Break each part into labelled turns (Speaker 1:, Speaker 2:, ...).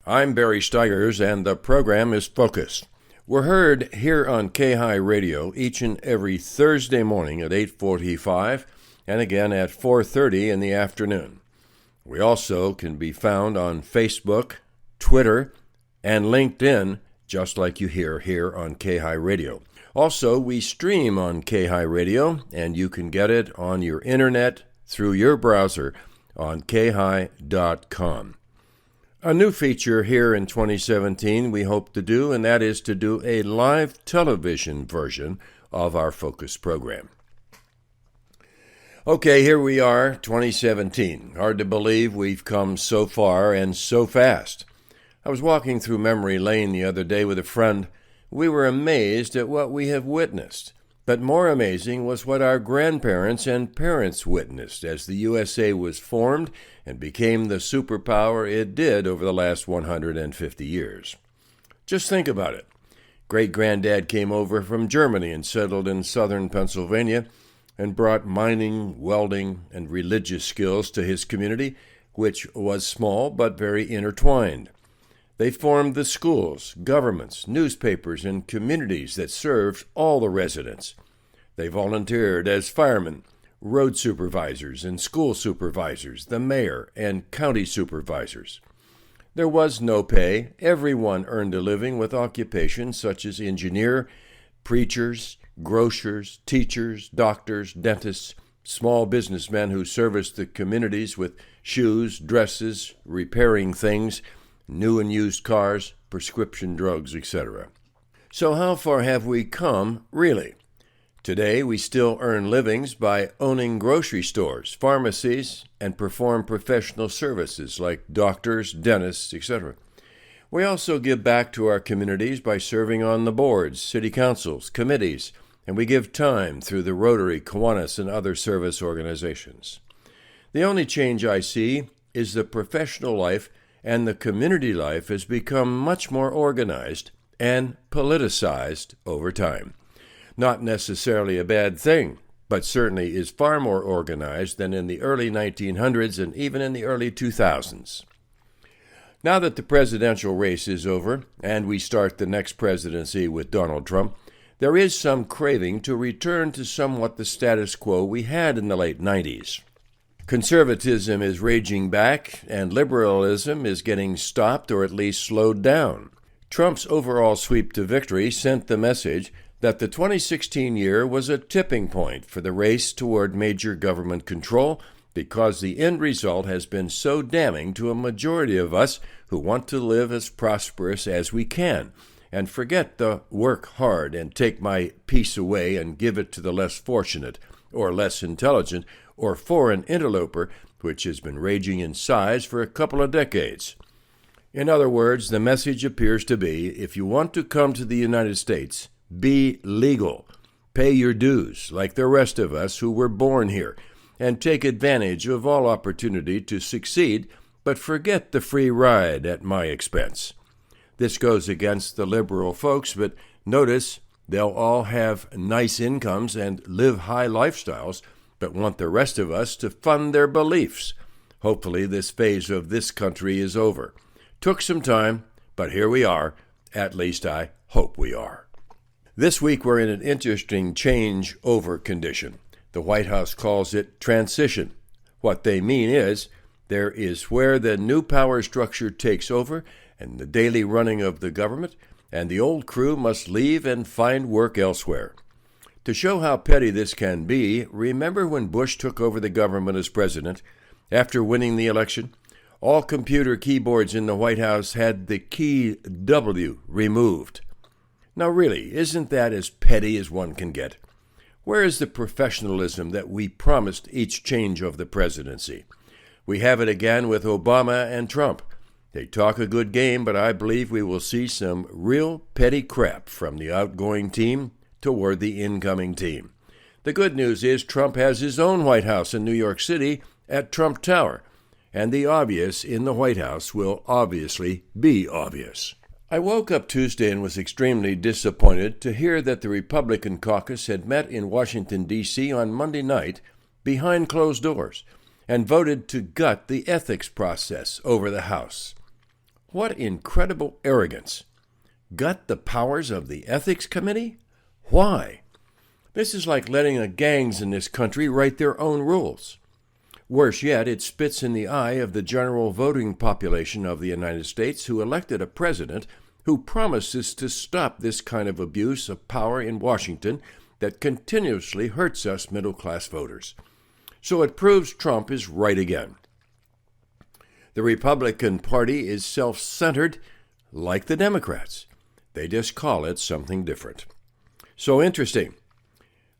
Speaker 1: I'm Barry Stigers, and the program is Focus. We're heard here on K-High Radio each and every Thursday morning at 8:45 and again at 4:30 in the afternoon. We also can be found on Facebook, Twitter, and LinkedIn, just like you hear here on K-High Radio. Also, we stream on K-High Radio, and you can get it on your internet through your browser on khigh.com. A new feature here in 2017 we hope to do, and that is to do a live television version of our Focus program. Okay, here we are, 2017. Hard to believe we've come so far and so fast. I was walking through memory lane the other day with a friend. We were amazed at what we have witnessed. But more amazing was what our grandparents and parents witnessed as the USA was formed and became the superpower it did over the last 150 years. Just think about it. Great-granddad came over from Germany and settled in southern Pennsylvania and brought mining, welding, and religious skills to his community, which was small but very intertwined. They formed the schools, governments, newspapers, and communities that served all the residents. They volunteered as firemen, road supervisors, and school supervisors, the mayor, and county supervisors. There was no pay. Everyone earned a living with occupations such as engineer, preachers, grocers, teachers, doctors, dentists, small businessmen who serviced the communities with shoes, dresses, repairing things, new and used cars, prescription drugs, etc. So how far have we come, really? Today, we still earn livings by owning grocery stores, pharmacies, and perform professional services like doctors, dentists, etc. We also give back to our communities by serving on the boards, city councils, committees, and we give time through the Rotary, Kiwanis, and other service organizations. The only change I see is the professional life and the community life has become much more organized and politicized over time. Not necessarily a bad thing, but certainly is far more organized than in the early 1900s and even in the early 2000s. Now that the presidential race is over and we start the next presidency with Donald Trump, there is some craving to return to somewhat the status quo we had in the late 90s. Conservatism is raging back, and liberalism is getting stopped or at least slowed down. Trump's overall sweep to victory sent the message that the 2016 year was a tipping point for the race toward major government control because the end result has been so damning to a majority of us who want to live as prosperous as we can and forget the work hard and take my peace away and give it to the less fortunate or less intelligent or foreign interloper, which has been raging in size for a couple of decades. In other words, the message appears to be, if you want to come to the United States, be legal, pay your dues like the rest of us who were born here, and take advantage of all opportunity to succeed, but forget the free ride at my expense. This goes against the liberal folks, but notice they'll all have nice incomes and live high lifestyles, but want the rest of us to fund their beliefs. Hopefully this phase of this country is over. Took some time, but here we are. At least I hope we are. This week we're in an interesting change-over condition. The White House calls it transition. What they mean is there is where the new power structure takes over and the daily running of the government, and the old crew must leave and find work elsewhere. To show how petty this can be, remember when Bush took over the government as president? After winning the election, all computer keyboards in the White House had the key W removed. Now really, isn't that as petty as one can get? Where is the professionalism that we promised each change of the presidency? We have it again with Obama and Trump. They talk a good game, but I believe we will see some real petty crap from the outgoing team toward the incoming team. The good news is Trump has his own White House in New York City at Trump Tower, and the obvious in the White House will obviously be obvious. I woke up Tuesday and was extremely disappointed to hear that the Republican caucus had met in Washington, D.C. on Monday night behind closed doors and voted to gut the ethics process over the House. What incredible arrogance! Gut the powers of the Ethics Committee? Why? This is like letting the gangs in this country write their own rules. Worse yet, it spits in the eye of the general voting population of the United States who elected a president who promises to stop this kind of abuse of power in Washington that continuously hurts us middle-class voters. So it proves Trump is right again. The Republican Party is self-centered, like the Democrats. They just call it something different. So interesting.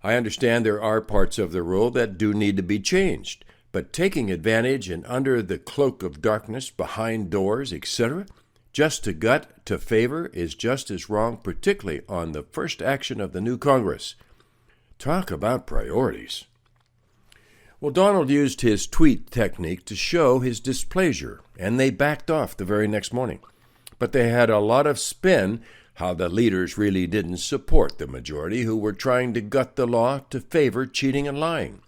Speaker 1: I understand there are parts of the rule that do need to be changed, but taking advantage and under the cloak of darkness, behind doors, etc., just to gut, to favor, is just as wrong, particularly on the first action of the new Congress. Talk about priorities. Well, Donald used his tweet technique to show his displeasure, and they backed off the very next morning. But they had a lot of spin how the leaders really didn't support the majority who were trying to gut the law to favor cheating and lying.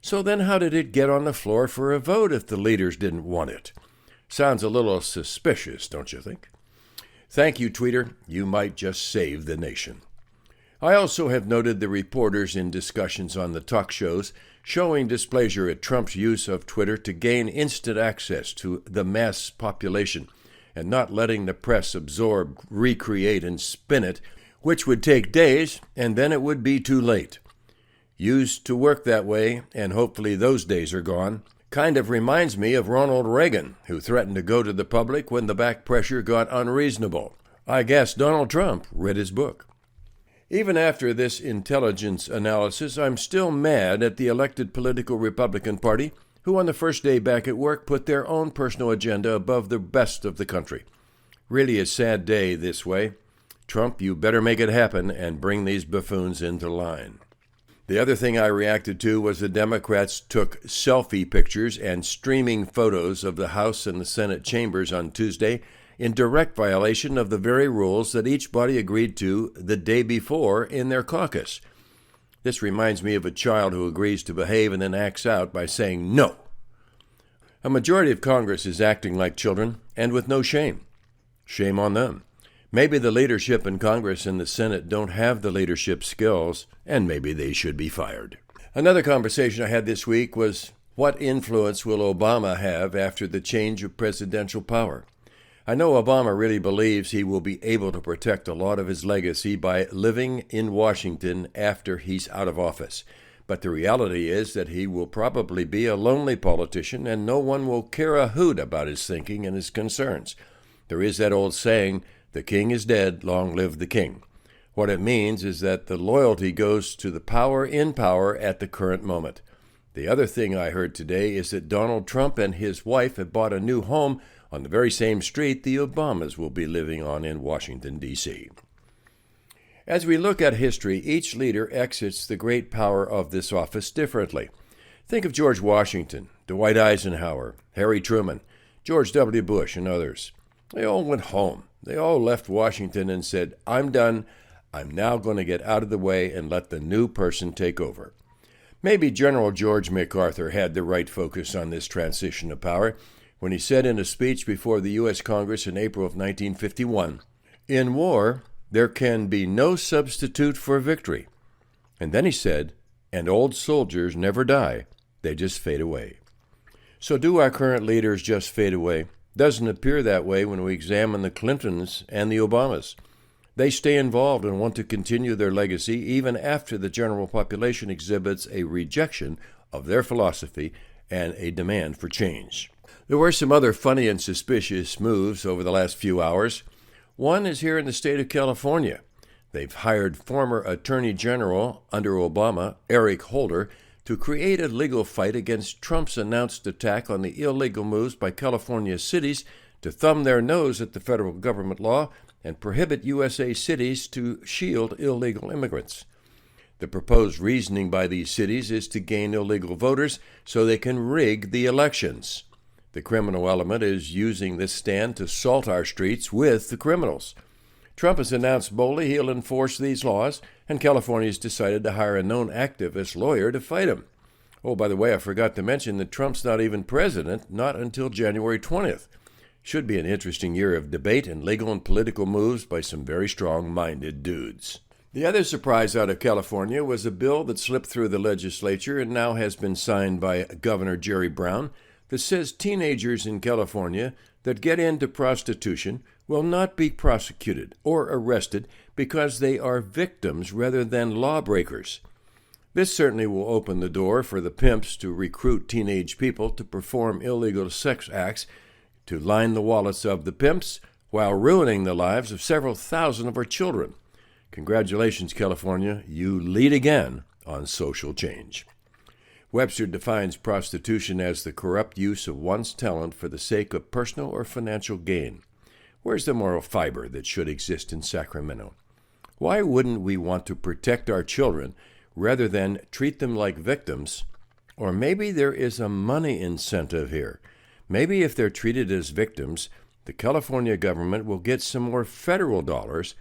Speaker 1: So then how did it get on the floor for a vote if the leaders didn't want it? Sounds a little suspicious, don't you think? Thank you, tweeter. You might just save the nation. I also have noted the reporters in discussions on the talk shows showing displeasure at Trump's use of Twitter to gain instant access to the mass population and not letting the press absorb, recreate, and spin it, which would take days, and then it would be too late. Used to work that way, and hopefully those days are gone. Kind of reminds me of Ronald Reagan, who threatened to go to the public when the back pressure got unreasonable. I guess Donald Trump read his book. Even after this intelligence analysis, I'm still mad at the elected political Republican Party, who on the first day back at work put their own personal agenda above the best of the country. Really a sad day this way. Trump, you better make it happen and bring these buffoons into line. The other thing I reacted to was the Democrats took selfie pictures and streaming photos of the House and the Senate chambers on Tuesday in direct violation of the very rules that each body agreed to the day before in their caucus. This reminds me of a child who agrees to behave and then acts out by saying no. A majority of Congress is acting like children and with no shame. Shame on them. Maybe the leadership in Congress and the Senate don't have the leadership skills, and maybe they should be fired. Another conversation I had this week was, what influence will Obama have after the change of presidential power? I know Obama really believes he will be able to protect a lot of his legacy by living in Washington after he's out of office. But the reality is that he will probably be a lonely politician and no one will care a hoot about his thinking and his concerns. There is that old saying, the king is dead, long live the king. What it means is that the loyalty goes to the power in power at the current moment. The other thing I heard today is that Donald Trump and his wife have bought a new home on the very same street the Obamas will be living on in Washington, D.C. As we look at history, each leader exits the great power of this office differently. Think of George Washington, Dwight Eisenhower, Harry Truman, George W. Bush, and others. They all went home. They all left Washington and said, I'm done. I'm now going to get out of the way and let the new person take over. Maybe General George MacArthur had the right focus on this transition of power when he said in a speech before the U.S. Congress in April of 1951, in war, there can be no substitute for victory. And then he said, and old soldiers never die, they just fade away. So do our current leaders just fade away? Doesn't appear that way when we examine the Clintons and the Obamas. They stay involved and want to continue their legacy even after the general population exhibits a rejection of their philosophy and a demand for change. There were some other funny and suspicious moves over the last few hours. One is here in the state of California. They've hired former Attorney General under Obama, Eric Holder, to create a legal fight against Trump's announced attack on the illegal moves by California cities to thumb their nose at the federal government law and prohibit USA cities to shield illegal immigrants. The proposed reasoning by these cities is to gain illegal voters so they can rig the elections. The criminal element is using this stand to salt our streets with the criminals. Trump has announced boldly he'll enforce these laws, and California's decided to hire a known activist lawyer to fight him. Oh, by the way, I forgot to mention that Trump's not even president, not until January 20th. Should be an interesting year of debate and legal and political moves by some very strong-minded dudes. The other surprise out of California was a bill that slipped through the legislature and now has been signed by Governor Jerry Brown that says teenagers in California that get into prostitution will not be prosecuted or arrested because they are victims rather than lawbreakers. This certainly will open the door for the pimps to recruit teenage people to perform illegal sex acts to line the wallets of the pimps while ruining the lives of several thousand of our children. Congratulations, California. You lead again on social change. Webster defines prostitution as the corrupt use of one's talent for the sake of personal or financial gain. Where's the moral fiber that should exist in Sacramento? Why wouldn't we want to protect our children rather than treat them like victims? Or maybe there is a money incentive here. Maybe if they're treated as victims, the California government will get some more federal dollars.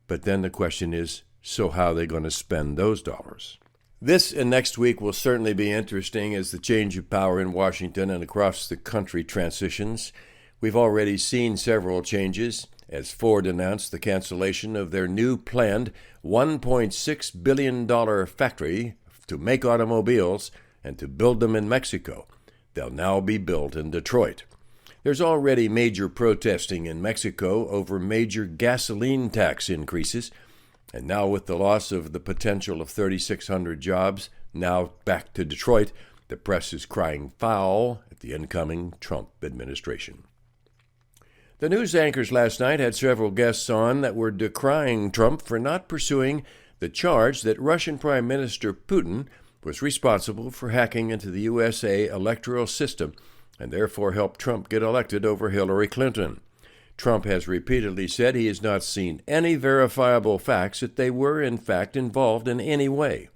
Speaker 1: But then the question is, so how are they going to spend those dollars? This and next week will certainly be interesting as the change of power in Washington and across the country transitions. We've already seen several changes as Ford announced the cancellation of their new planned $1.6 billion factory to make automobiles and to build them in Mexico. They'll now be built in Detroit. There's already major protesting in Mexico over major gasoline tax increases, and now with the loss of the potential of 3,600 jobs, now back to Detroit, the press is crying foul at the incoming Trump administration. The news anchors last night had several guests on that were decrying Trump for not pursuing the charge that Russian Prime Minister Putin was responsible for hacking into the USA electoral system and therefore helped Trump get elected over Hillary Clinton. Trump has repeatedly said he has not seen any verifiable facts that they were in fact involved in any way.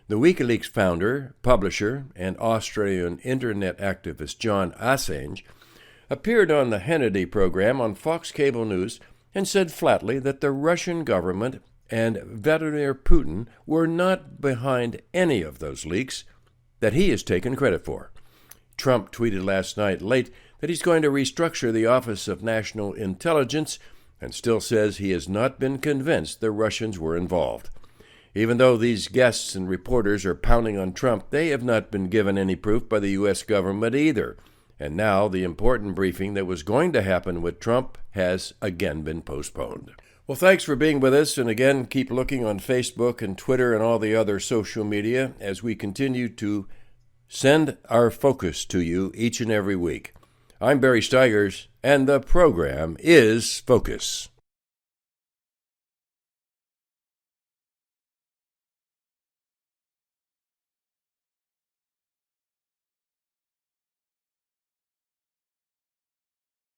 Speaker 1: The WikiLeaks founder, publisher, and Australian internet activist John Assange appeared on the Hannity program on Fox Cable News and said flatly that the Russian government and Vladimir Putin were not behind any of those leaks that he has taken credit for. Trump tweeted last night late that he's going to restructure the Office of National Intelligence and still says he has not been convinced the Russians were involved. Even though these guests and reporters are pounding on Trump, they have not been given any proof by the U.S. government either. And now the important briefing that was going to happen with Trump has again been postponed. Well, thanks for being with us, and again, keep looking on Facebook and Twitter and all the other social media as we continue to send our focus to you each and every week. I'm Barry Stigers, and the program is Focus.